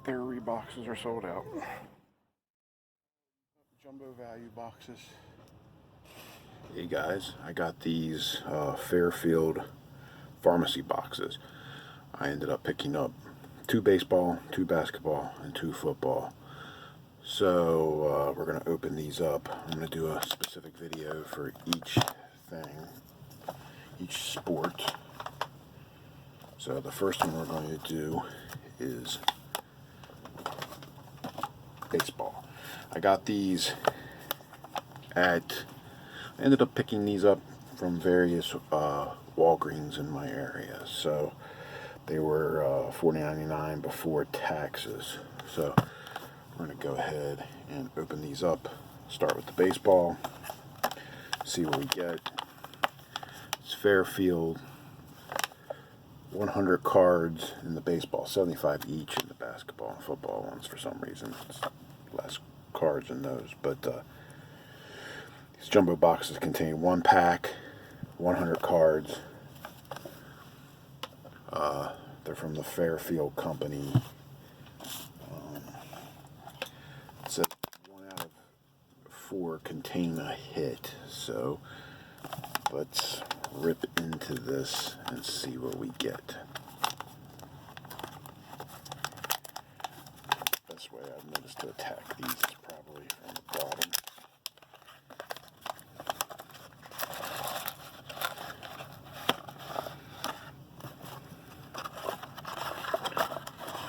Their boxes are sold out. Jumbo value boxes. Hey guys, I got these Fairfield pharmacy boxes. I ended up picking up 2 baseball, 2 basketball, and 2 football. So we're going to open these up. I'm going to do a specific video for each thing, each sport. So the first one we're going to do is baseball. I got these I ended up picking these up from various Walgreens in my area. So they were $40.99 before taxes. So we're going to go ahead and open these up. Start with the baseball. See what we get. It's Fairfield. 100 cards in the baseball, 75 each in the basketball and football ones. For some reason, it's less cards in those. But these jumbo boxes contain 1 pack, 100 cards. They're from the Fairfield company. It says 1 out of 4 contain a hit. So let's rip into this and see what we get. Best way I've noticed to attack these is probably from the bottom.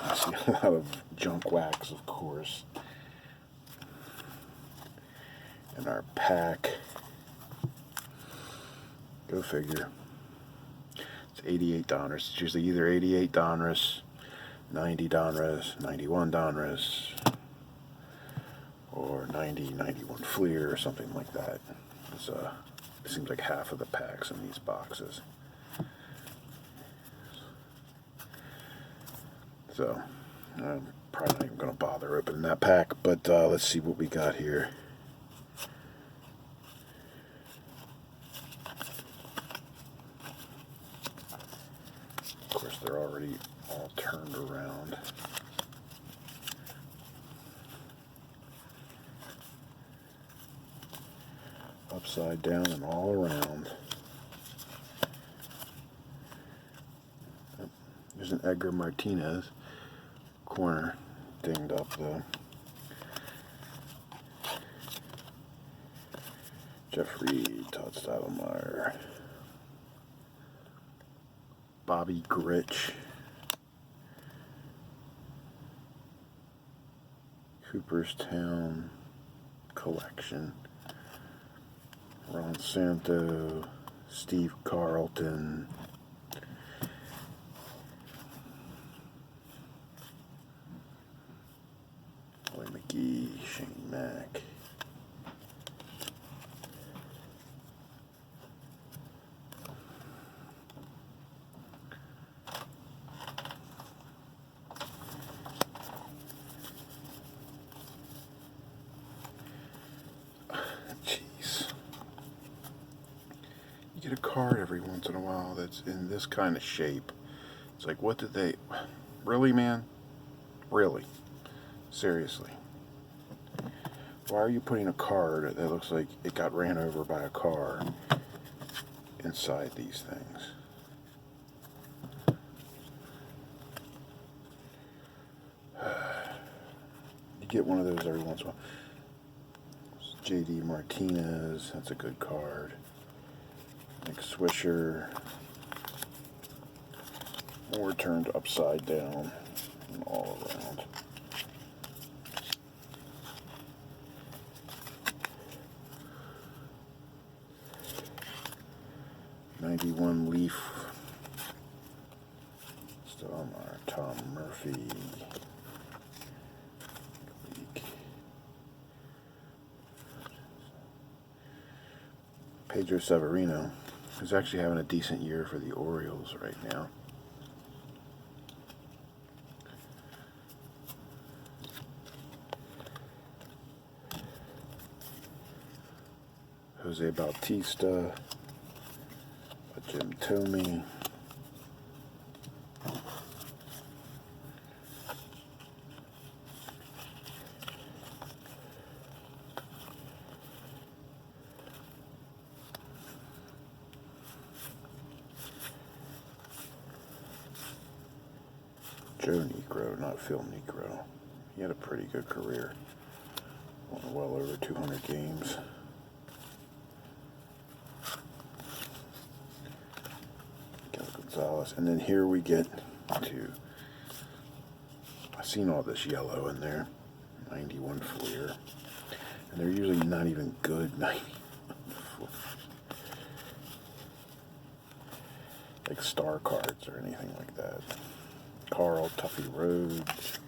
I see a lot of junk wax, of course. And our pack. Go figure. It's $88. It's usually either $88, $90, $91, or $90, $91 Fleer or something like that. It seems like half of the packs in these boxes. So I'm probably not even going to bother opening that pack, but let's see what we got here. Of course, they're already all turned around. Upside down and all around. There's an Edgar Martinez. Corner dinged up though. Jeffrey Todd Stottlemyre. Bobby Grich, Cooperstown Collection, Ron Santo, Steve Carlton, Roy McGee, Shane Mack. You get a card every once in a while that's in this kind of shape. It's like, what did they... Really, man? Really? Seriously? Why are you putting a card that looks like it got ran over by a car inside these things? You get one of those every once in a while. J.D. Martinez, that's a good card. Nick Swisher, more turned upside down and all around. '91 Leaf, Stottlemyre, Tom Murphy, Pedro Severino, who's actually having a decent year for the Orioles right now. Jose Bautista, Jim Thome, Joe Negro, not Phil Negro. He had a pretty good career. Won well over 200 games. Gonzalez. And then here we get to, I've seen all this yellow in there. 91 Fleer. And they're usually not even good 90. Like star cards or anything like that. Carl Tuffy Rhodes.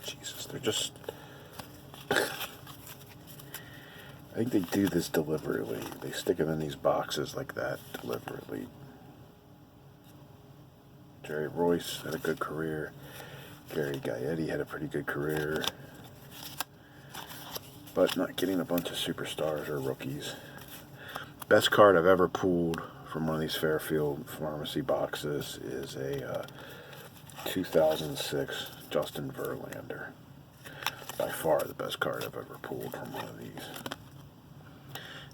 Jesus, they're just... I think they do this deliberately. They stick them in these boxes like that deliberately. Jerry Royce had a good career. Gary Gaetti had a pretty good career. But not getting a bunch of superstars or rookies. Best card I've ever pulled from one of these Fairfield Pharmacy boxes is a 2006 Justin Verlander. By far the best card I've ever pulled from one of these.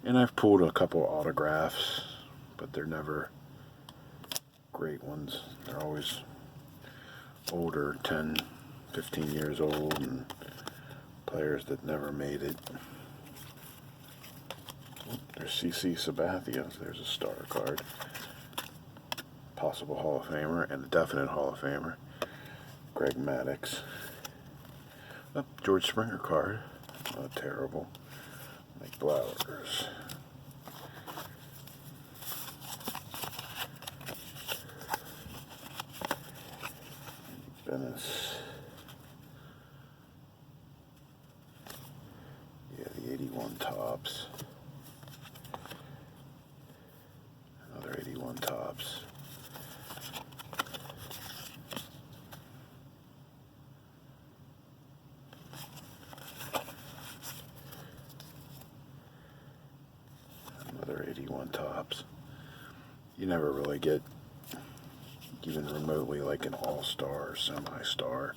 And I've pulled a couple autographs, but they're never great ones. They're always older, 10, 15 years old, and players that never made it. There's CC Sabathia. There's a star card. Possible Hall of Famer and a definite Hall of Famer. Greg Maddux. Oh, George Springer card. Not terrible. Mike Blowers. Venice. Yeah, the 81 tops. Another 81 tops. Another 81 tops. You never really get even remotely like an all-star or semi-star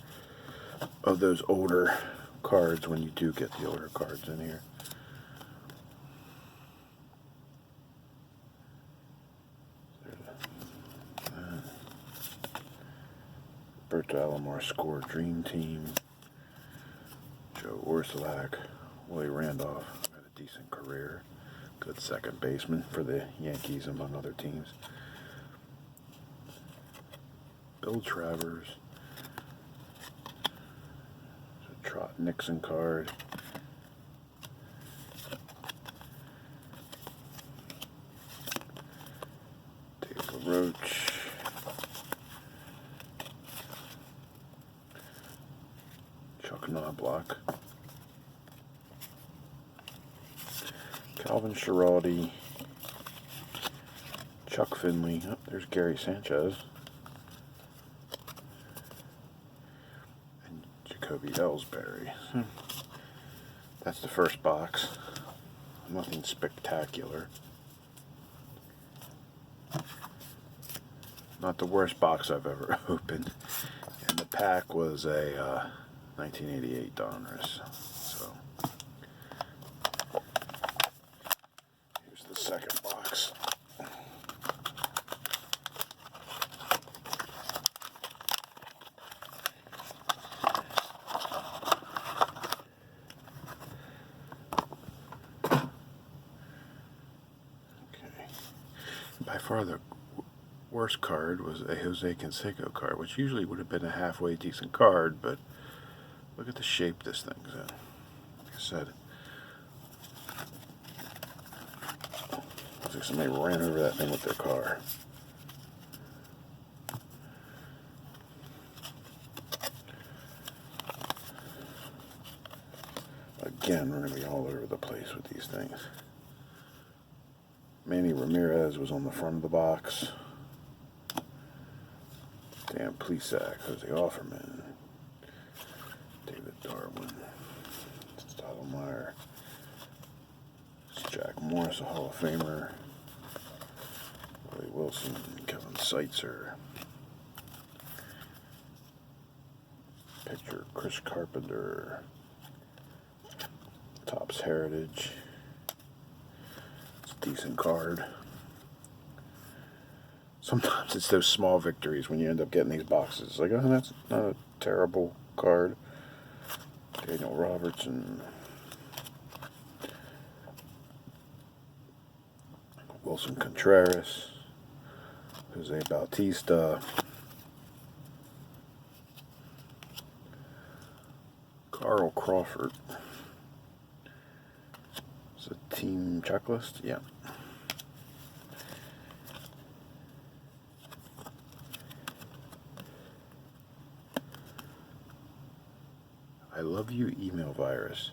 of those older cards when you do get the older cards in here. Berto Alomar score Dream Team. Joe Orsulak. Willie Randolph had a decent career. Good second baseman for the Yankees among other teams. Bill Travers. A Trot Nixon card. David Roach. Chuck Knobloch. Calvin Schiraldi. Chuck Finley. Oh, there's Gary Sanchez. Jacoby Ellsbury. That's the first box. Nothing spectacular. Not the worst box I've ever opened. And the pack was a 1988 Donruss. So here's the second box. By far the worst card was a Jose Canseco card, which usually would have been a halfway decent card, but look at the shape this thing's in. Like I said, looks like somebody ran over that thing with their car. Again, we're going to be all over the place with these things. Manny Ramirez was on the front of the box. Dan Plesac, Jose Offerman, David Darwin, Stottlemyre, Jack Morris, a Hall of Famer, Willie Wilson, Kevin Seitzer, Pitcher Chris Carpenter. Topps Heritage. It's a decent card. Sometimes it's those small victories when you end up getting these boxes. Like, oh, that's not a terrible card. Daniel Robertson. Wilson Contreras. Jose Bautista. Carl Crawford. It's a team checklist? Yeah. I love you, email virus.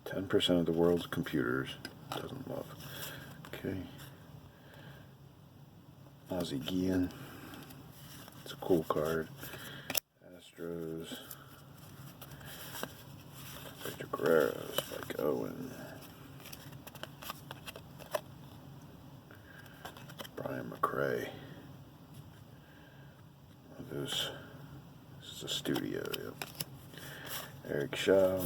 10% of the world's computers doesn't love. Okay. Ozzie Guillen. It's a cool card. Astros. Victor Guerrero. Spike Owen. Brian McRae. This is a studio. Yep. Eric Shaw.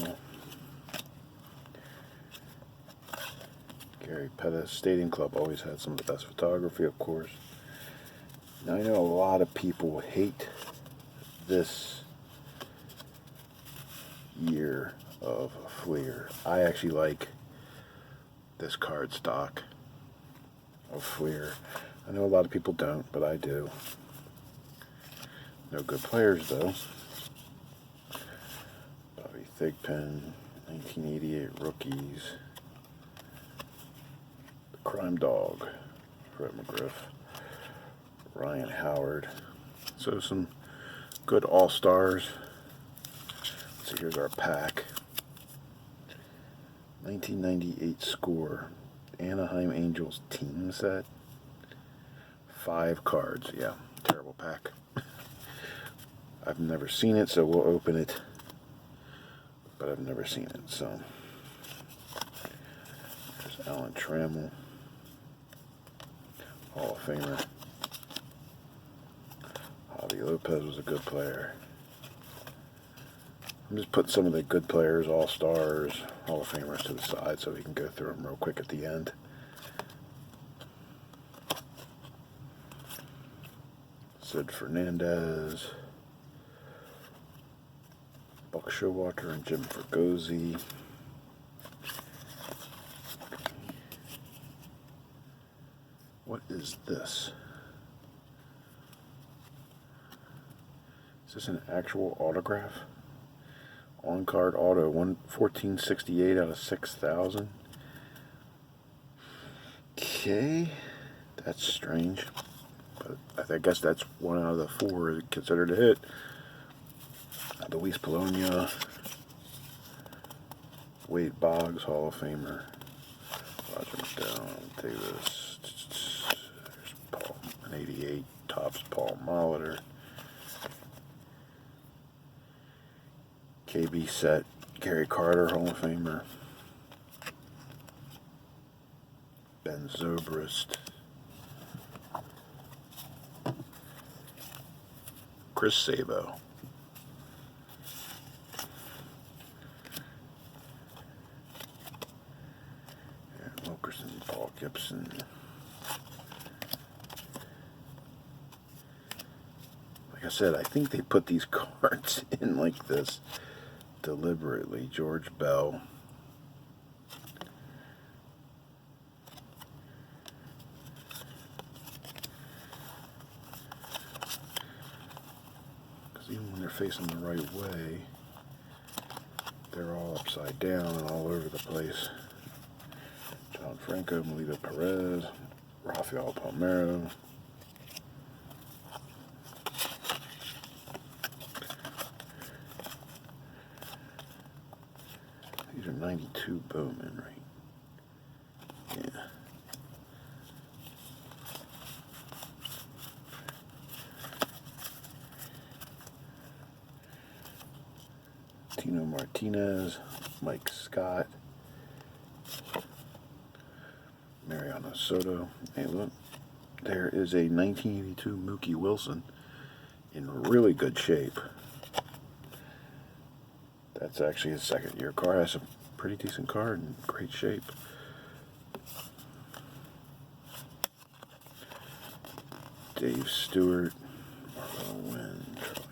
Gary Pettis. Stadium Club always had some of the best photography, of course. Now, I know a lot of people hate this year of Fleer. I actually like this card stock of Fleer. I know a lot of people don't, but I do. No good players, though. Bobby Thigpen, 1988 rookies. The Crime Dog, Fred McGriff. Ryan Howard. So some good all-stars. So here's our pack. 1998 score. Anaheim Angels team set. 5 cards. Yeah, terrible pack. I've never seen it, so we'll open it. But I've never seen it, so. There's Alan Trammell. Hall of Famer. Javi Lopez was a good player. I'm just putting some of the good players, all-stars, Hall of Famers to the side so we can go through them real quick at the end. Sid Fernandez. Buck Showalter and Jim Fregosi. What is this? Is this an actual autograph? On-card auto, 1468 out of 6,000. Okay, that's strange. But I guess that's 1 out of the 4 considered a hit. Luis Polonia. Wade Boggs, Hall of Famer. Roger McDowell, Davis. There's Paul, an 88. Topps Paul Molitor. KB set, Gary Carter, Hall of Famer. Ben Zobrist. Chris Sabo. Aaron Wilkerson, Paul Gibson. Like I said, I think they put these cards in like this deliberately. George Bell. Because even when they're facing the right way, they're all upside down and all over the place. John Franco, Melito Perez, Rafael Palmeiro. These are 92 Bowman, right? Yeah. Tino Martinez, Mike Scott, Mariano Soto. Hey, look, there is a 1982 Mookie Wilson in really good shape. That's actually his second-year car. Has a pretty decent car in great shape. Dave Stewart, Marlon Wynn, Charlie.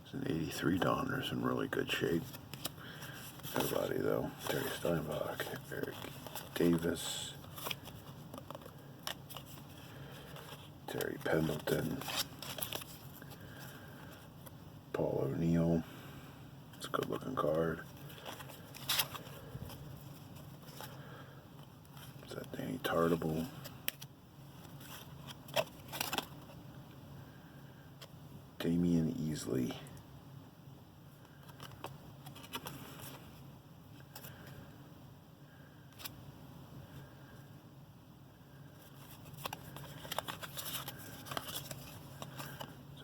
It's an 83 Donruss in really good shape. Nobody though. Terry Steinbach, Eric Davis, Terry Pendleton, Paul O'Neill. It's a good looking card. Is that Danny Tartable? Damian Easley.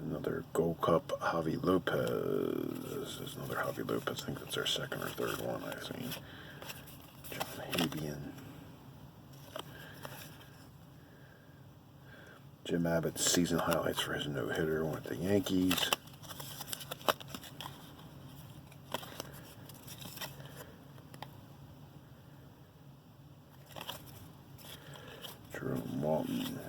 Another Gold Cup Javi Lopez. There's another Javi Lopez. I think that's our second or third one I've seen. John Habian. Jim Abbott's season highlights for his no-hitter with the Yankees. Jerome Walton.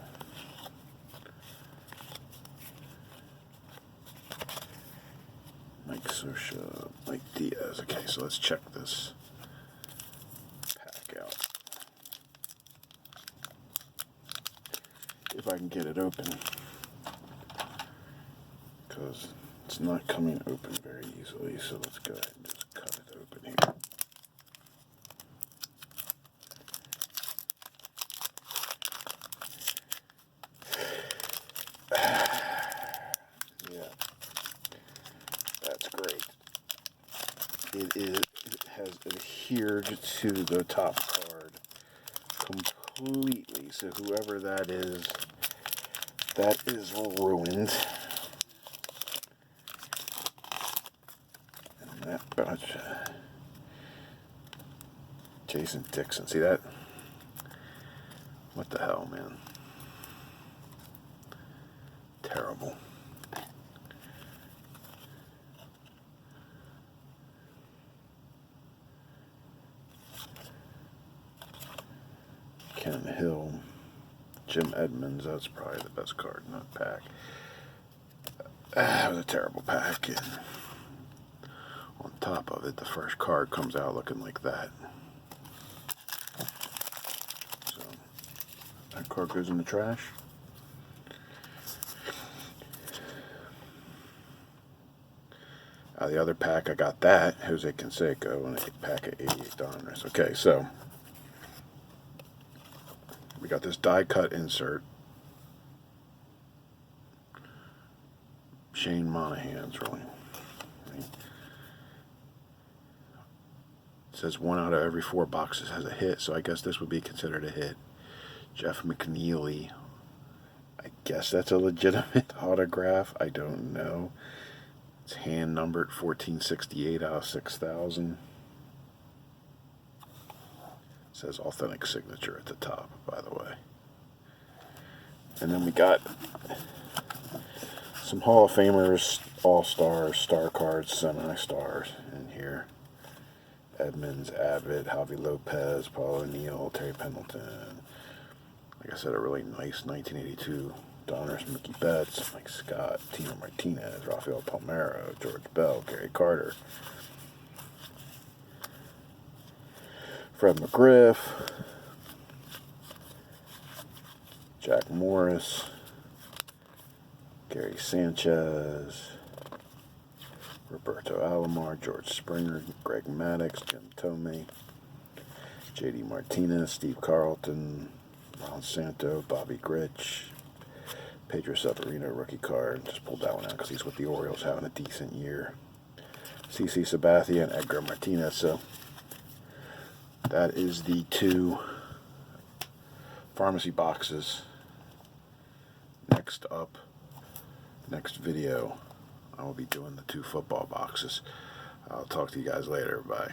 Mike Scioscia, Mike Diaz. Okay, so let's check this pack out. If I can get it open, because it's not coming open very easily, so let's go ahead and just cut it open here. Yeah, that's great. It has adhered to the top card completely, so whoever that is ruined. And that bunch, Jason Dixon, see that? What the hell, man? Terrible. Ken Hill, Jim Edmonds, that's probably the best card in that pack. That was a terrible pack, and on top of it, the first card comes out looking like that. So, that card goes in the trash. The other pack, I got that, Jose Canseco, and a pack of 88 Donruss. Okay, so we got this die cut insert. Shane Monahan's really. It says 1 out of every 4 boxes has a hit, so I guess this would be considered a hit. Jeff McNeely. I guess that's a legitimate autograph. I don't know. It's hand numbered 1468 out of 6,000. Says authentic signature at the top, by the way. And then we got some Hall of Famers, All-Stars, Star Cards, Semi-Stars in here. Edmonds, Abbott, Javi Lopez, Paul O'Neill, Terry Pendleton. Like I said, a really nice 1982 Donruss, Mookie Betts, Mike Scott, Tino Martinez, Rafael Palmeiro, George Bell, Gary Carter, Fred McGriff, Jack Morris, Gary Sanchez, Roberto Alomar, George Springer, Greg Maddux, Jim Thome, J.D. Martinez, Steve Carlton, Ron Santo, Bobby Grich, Pedro Severino, rookie card. Just pulled that one out because he's with the Orioles, having a decent year. CC Sabathia and Edgar Martinez. So that is the 2 pharmacy boxes. Next up, next video, I will be doing the 2 football boxes. I'll talk to you guys later. Bye.